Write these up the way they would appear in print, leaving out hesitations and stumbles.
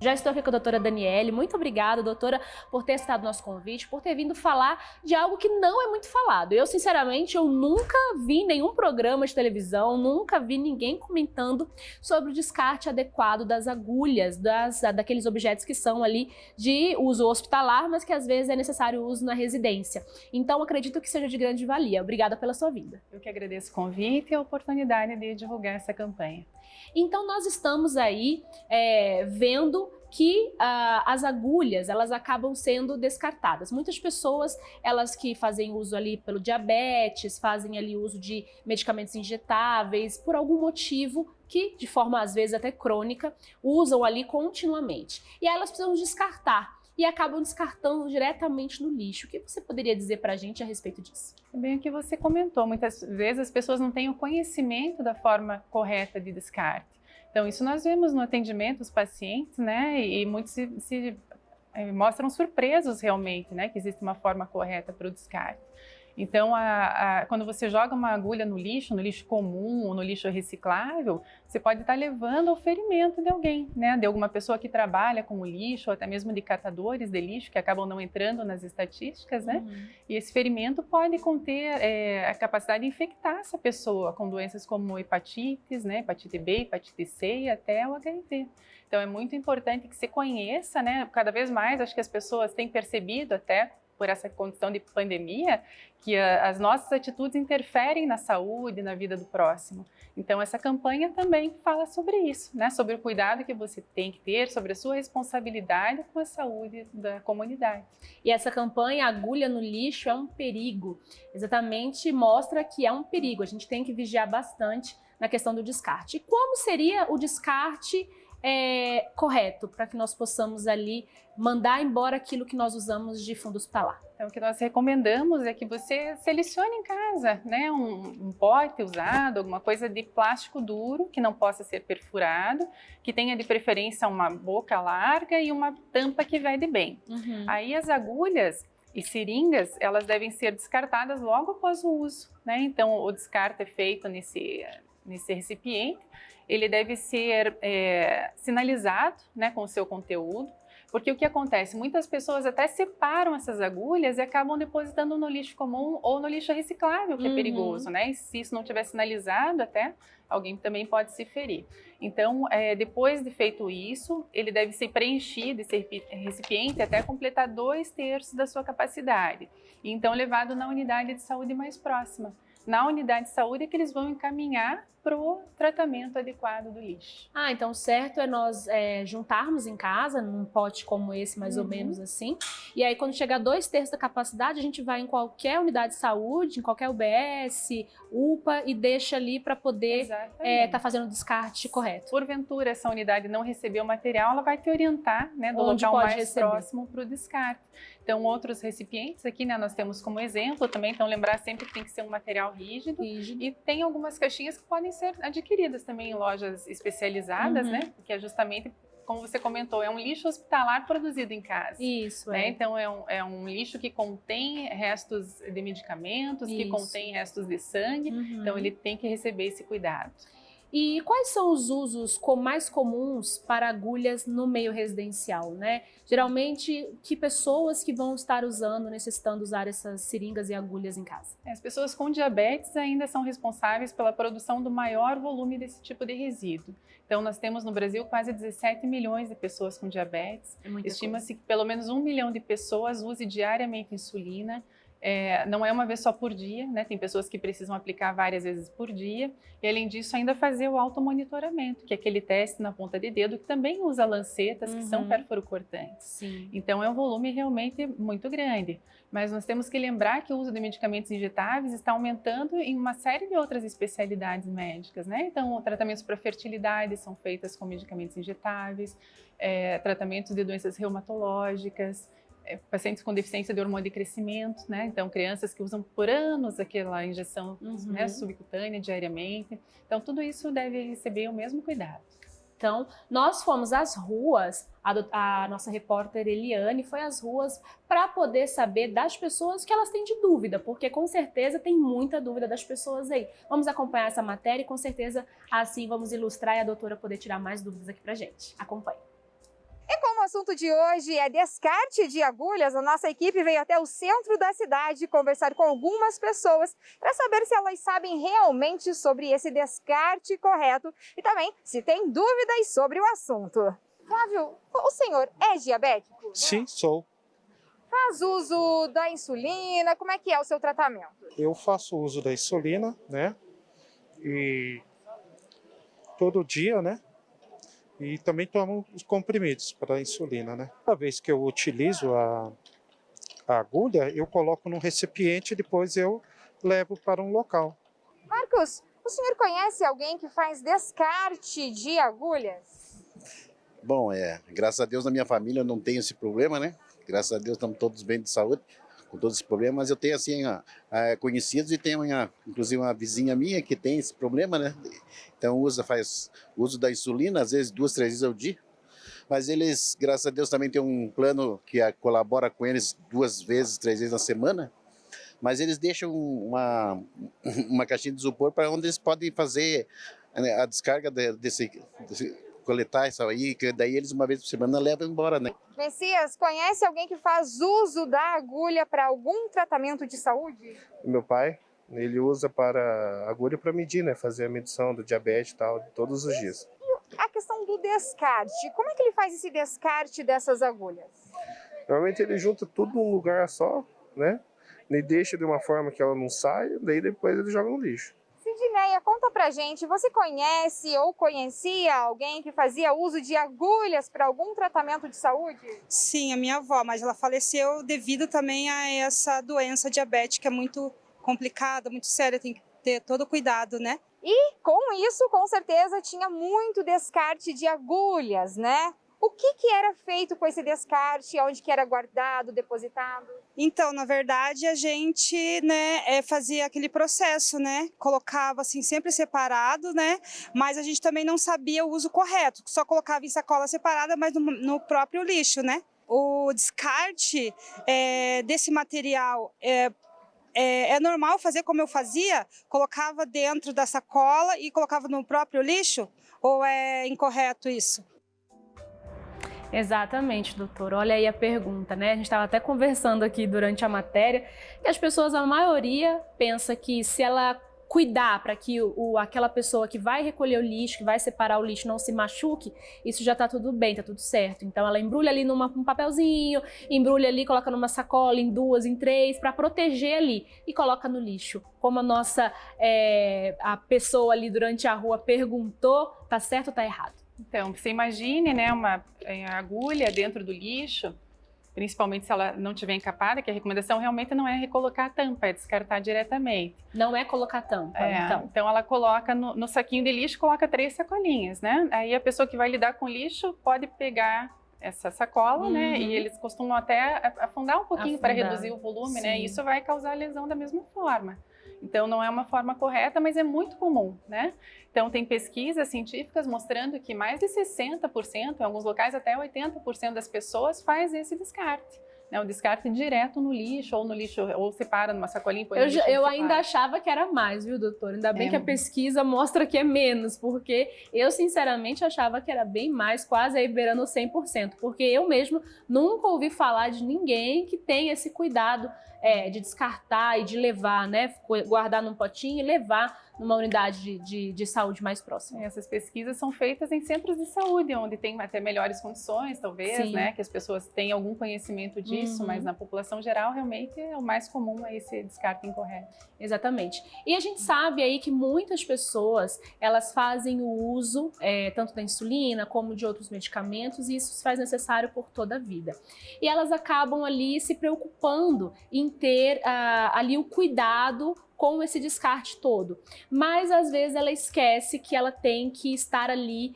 Já estou aqui com a doutora Daniele. Muito obrigada, doutora, por ter aceitado o nosso convite, por ter vindo falar de algo que não é muito falado. Eu, sinceramente, eu nunca vi nenhum programa de televisão, nunca vi ninguém comentando sobre o descarte adequado das agulhas, daqueles objetos que são ali de uso hospitalar, mas que às vezes é necessário uso na residência. Então, acredito que seja de grande valia. Obrigada pela sua vinda. Eu que agradeço o convite e a oportunidade de divulgar essa campanha. Então, nós estamos aí vendo que as agulhas, elas acabam sendo descartadas. Muitas pessoas, elas que fazem uso ali pelo diabetes, fazem ali uso de medicamentos injetáveis, por algum motivo que, de forma às vezes até crônica, usam ali continuamente. E aí elas precisam descartar. E acabam descartando diretamente no lixo. O que você poderia dizer para a gente a respeito disso? Bem o que você comentou, muitas vezes as pessoas não têm o conhecimento da forma correta de descarte. Então isso nós vemos no atendimento dos pacientes, né, e muitos se mostram surpresos realmente, né, que existe uma forma correta para o descarte. Então, quando você joga uma agulha no lixo comum ou no lixo reciclável, você pode estar levando ao ferimento de alguém, né? De alguma pessoa que trabalha com o lixo, ou até mesmo de catadores de lixo, que acabam não entrando nas estatísticas, né? Uhum. E esse ferimento pode conter a capacidade de infectar essa pessoa com doenças como hepatites, né? Hepatite B, hepatite C e até o HIV. Então, é muito importante que se conheça, né? Cada vez mais, acho que as pessoas têm percebido até, por essa condição de pandemia, que as nossas atitudes interferem na saúde, na vida do próximo. Então, essa campanha também fala sobre isso, né? Sobre o cuidado que você tem que ter, sobre a sua responsabilidade com a saúde da comunidade. E essa campanha, Agulha no Lixo, é um perigo. Exatamente mostra que é um perigo. A gente tem que vigiar bastante na questão do descarte. E como seria o descarte correto, para que nós possamos ali mandar embora aquilo que nós usamos de fundo hospitalar? Então, o que nós recomendamos é que você selecione em casa, né, um pote usado, alguma coisa de plástico duro, que não possa ser perfurado, que tenha de preferência uma boca larga e uma tampa que vede bem. Uhum. Aí as agulhas e seringas, elas devem ser descartadas logo após o uso, né? Então, o descarte é feito nesse recipiente, ele deve ser sinalizado, né, com o seu conteúdo, porque o que acontece? Muitas pessoas até separam essas agulhas e acabam depositando no lixo comum ou no lixo reciclável, que é perigoso, né? E se isso não tiver sinalizado até, alguém também pode se ferir. Então, depois de feito isso, ele deve ser preenchido, esse recipiente, até completar 2/3 da sua capacidade. E então, levado na unidade de saúde mais próxima. Na unidade de saúde é que eles vão encaminhar para o tratamento adequado do lixo. Ah, então o certo é nós juntarmos em casa, num pote como esse, mais ou menos assim, e aí quando chegar 2/3 da capacidade, a gente vai em qualquer unidade de saúde, em qualquer UBS, UPA, e deixa ali para poder tá fazendo o descarte correto. Porventura essa unidade não receber o material, ela vai te orientar, né, do local mais próximo para o descarte. Então, outros recipientes aqui, né, nós temos como exemplo também, então lembrar sempre que tem que ser um material rígido. E tem algumas caixinhas que podem ser adquiridas também em lojas especializadas, né, que é justamente, como você comentou, é um lixo hospitalar produzido em casa. Isso, né? Então, é um lixo que contém restos de medicamentos, que contém restos de sangue, então ele tem que receber esse cuidado. E quais são os usos mais comuns para agulhas no meio residencial, né? Geralmente, que pessoas que vão estar usando, necessitando usar essas seringas e agulhas em casa? As pessoas com diabetes ainda são responsáveis pela produção do maior volume desse tipo de resíduo. Então, nós temos no Brasil quase 17 milhões de pessoas com diabetes. Estima-se que pelo menos 1 milhão de pessoas use diariamente insulina. Não é uma vez só por dia, né? Tem pessoas que precisam aplicar várias vezes por dia. E além disso, ainda fazer o automonitoramento, que é aquele teste na ponta de dedo, que também usa lancetas, que são perforocortantes. Sim. Então, é um volume realmente muito grande. Mas nós temos que lembrar que o uso de medicamentos injetáveis está aumentando em uma série de outras especialidades médicas, né? Então, tratamentos para fertilidade são feitos com medicamentos injetáveis, tratamentos de doenças reumatológicas, pacientes com deficiência de hormônio de crescimento, né? Então, crianças que usam por anos aquela injeção né, subcutânea diariamente. Então, tudo isso deve receber o mesmo cuidado. Então, nós fomos às ruas, a nossa repórter Eliane foi às ruas para poder saber das pessoas que elas têm de dúvida, porque com certeza tem muita dúvida das pessoas aí. Vamos acompanhar essa matéria e com certeza assim vamos ilustrar e a doutora poder tirar mais dúvidas aqui pra gente. Acompanhe. E como o assunto de hoje é descarte de agulhas, a nossa equipe veio até o centro da cidade conversar com algumas pessoas para saber se elas sabem realmente sobre esse descarte correto e também se tem dúvidas sobre o assunto. Flávio, o senhor é diabético? Sim, sou. Faz uso da insulina? Como é que é o seu tratamento? Eu faço uso da insulina, né? E todo dia, né? E também tomo os comprimidos para a insulina, né? Toda vez que eu utilizo a agulha, eu coloco num recipiente e depois eu levo para um local. Marcos, o senhor conhece alguém que faz descarte de agulhas? Bom, graças a Deus na minha família eu não tenho esse problema, né? Graças a Deus estamos todos bem de saúde, com todos esses problemas, mas eu tenho assim, conhecidos e tenho inclusive uma vizinha minha que tem esse problema, né? Então faz uso da insulina, às vezes 2, 3 vezes ao dia, mas eles, graças a Deus, também tem um plano que colabora com eles 2 vezes, 3 vezes na semana, mas eles deixam uma caixinha de isopor para onde eles podem fazer a descarga desse coletar isso aí, que daí eles uma vez por semana levam embora, né? Messias, conhece alguém que faz uso da agulha para algum tratamento de saúde? Meu pai, ele usa para agulha para medir, né? Fazer a medição do diabetes e tal, todos os dias. E a questão do descarte, como é que ele faz esse descarte dessas agulhas? Normalmente ele junta tudo num lugar só, né? Ele deixa de uma forma que ela não saia, daí depois ele joga no lixo. Sidneia, conta pra gente, você conhece ou conhecia alguém que fazia uso de agulhas para algum tratamento de saúde? Sim, a minha avó, mas ela faleceu devido também a essa doença diabética muito complicada, muito séria, tem que ter todo cuidado, né? E com isso, com certeza, tinha muito descarte de agulhas, né? O que era feito com esse descarte? Onde que era guardado, depositado? Então, na verdade, a gente, né, fazia aquele processo, né? Colocava assim sempre separado, né? Mas a gente também não sabia o uso correto. Só colocava em sacola separada, mas no próprio lixo, né? O descarte desse material é normal fazer como eu fazia? Colocava dentro da sacola e colocava no próprio lixo? Ou é incorreto isso? Exatamente, doutor. Olha aí a pergunta, né? A gente estava até conversando aqui durante a matéria que as pessoas, a maioria, pensa que se ela cuidar para que aquela pessoa que vai recolher o lixo, que vai separar o lixo, não se machuque, isso já está tudo bem, está tudo certo. Então ela embrulha ali num papelzinho, embrulha ali, coloca numa sacola, em 2, em 3, para proteger ali e coloca no lixo. Como a pessoa ali durante a rua perguntou, tá certo ou tá errado? Então, você imagine, né, uma agulha dentro do lixo, principalmente se ela não estiver encapada, que a recomendação realmente não é recolocar a tampa, é descartar diretamente. Não é colocar tampa, então. Então ela coloca no saquinho de lixo, coloca 3 sacolinhas, né? Aí a pessoa que vai lidar com lixo pode pegar essa sacola, né? E eles costumam até afundar um pouquinho para reduzir o volume, né? E isso vai causar lesão da mesma forma. Então não é uma forma correta, mas é muito comum, né? Então tem pesquisas científicas mostrando que mais de 60%, em alguns locais até 80% das pessoas faz esse descarte. Né, o descarte direto no lixo, ou separa numa sacolinha e põe no lixo. Eu ainda achava que era mais, viu, doutor? Ainda bem que a pesquisa mostra que é menos, porque eu, sinceramente, achava que era bem mais, quase aí beirando 100%, porque eu mesmo nunca ouvi falar de ninguém que tenha esse cuidado de descartar e de levar, né, guardar num potinho e levar numa unidade de saúde mais próxima. Essas pesquisas são feitas em centros de saúde, onde tem até melhores condições, talvez, né, que as pessoas tenham algum conhecimento disso, mas na população geral, realmente, o mais comum é esse descarte incorreto. Exatamente. E a gente sabe aí que muitas pessoas, elas fazem o uso tanto da insulina como de outros medicamentos, e isso se faz necessário por toda a vida. E elas acabam ali se preocupando em ter ali o cuidado com esse descarte todo, mas às vezes ela esquece que ela tem que estar ali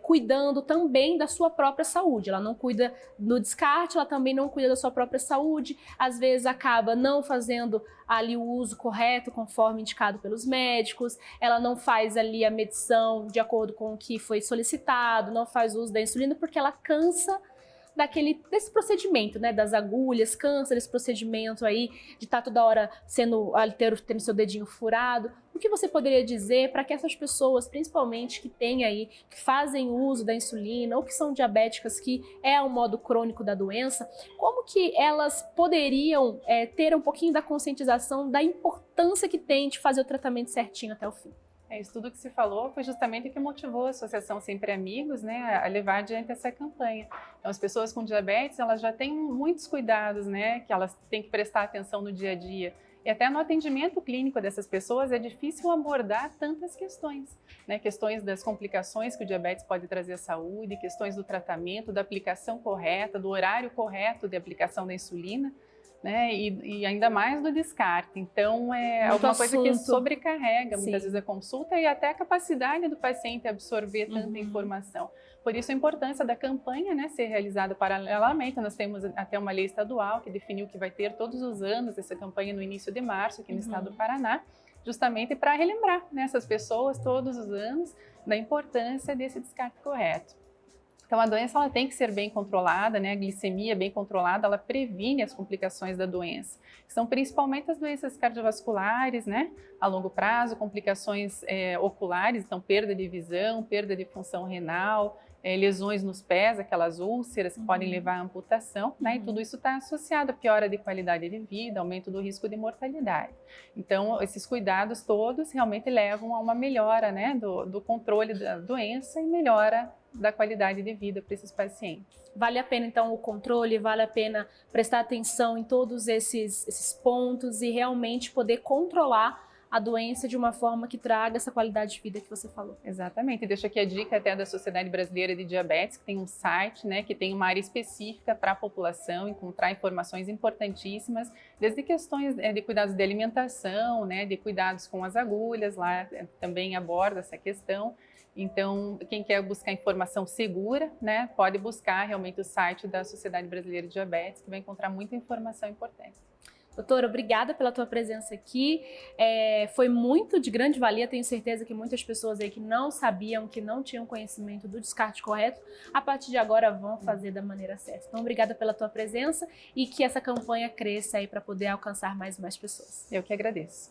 cuidando também da sua própria saúde. Ela não cuida do descarte, ela também não cuida da sua própria saúde, às vezes acaba não fazendo ali o uso correto conforme indicado pelos médicos, ela não faz ali a medição de acordo com o que foi solicitado, não faz uso da insulina porque ela cansa desse procedimento, né, das agulhas, cansa desse procedimento aí de estar toda hora tendo seu dedinho furado. O que você poderia dizer para que essas pessoas, principalmente que fazem uso da insulina ou que são diabéticas, que é um modo crônico da doença, como que elas poderiam ter um pouquinho da conscientização da importância que tem de fazer o tratamento certinho até o fim? Isso tudo que se falou foi justamente o que motivou a Associação Sempre Amigos, né, a levar adiante essa campanha. Então, as pessoas com diabetes, elas já têm muitos cuidados, né, que elas têm que prestar atenção no dia a dia. E até no atendimento clínico dessas pessoas é difícil abordar tantas questões, né, questões das complicações que o diabetes pode trazer à saúde, questões do tratamento, da aplicação correta, do horário correto de aplicação da insulina, né, e ainda mais do descarte. Então, é alguma coisa que sobrecarrega muitas vezes a consulta e até a capacidade do paciente absorver tanta informação. Por isso a importância da campanha, né, ser realizada paralelamente. Nós temos até uma lei estadual que definiu que vai ter todos os anos essa campanha no início de março aqui no estado do Paraná, justamente para relembrar, né, essas pessoas todos os anos da importância desse descarte correto. Então, a doença ela tem que ser bem controlada, né? A glicemia bem controlada, ela previne as complicações da doença, que são principalmente as doenças cardiovasculares, né? A longo prazo, complicações oculares, então perda de visão, perda de função renal, lesões nos pés, aquelas úlceras que podem levar à amputação, né? E tudo isso está associado a piora de qualidade de vida, aumento do risco de mortalidade. Então, esses cuidados todos realmente levam a uma melhora, né, do controle da doença e melhora da qualidade de vida para esses pacientes. Vale a pena, então, o controle, vale a pena prestar atenção em todos esses pontos e realmente poder controlar a doença de uma forma que traga essa qualidade de vida que você falou. Exatamente. E deixo aqui a dica até da Sociedade Brasileira de Diabetes, que tem um site, né, que tem uma área específica para a população, encontrar informações importantíssimas, desde questões de cuidados de alimentação, né, de cuidados com as agulhas, lá também aborda essa questão. Então, quem quer buscar informação segura, né, pode buscar realmente o site da Sociedade Brasileira de Diabetes, que vai encontrar muita informação importante. Doutora, obrigada pela tua presença aqui. Foi muito de grande valia, tenho certeza que muitas pessoas aí que não sabiam, que não tinham conhecimento do descarte correto, a partir de agora vão fazer da maneira certa. Então, obrigada pela tua presença e que essa campanha cresça aí para poder alcançar mais e mais pessoas. Eu que agradeço.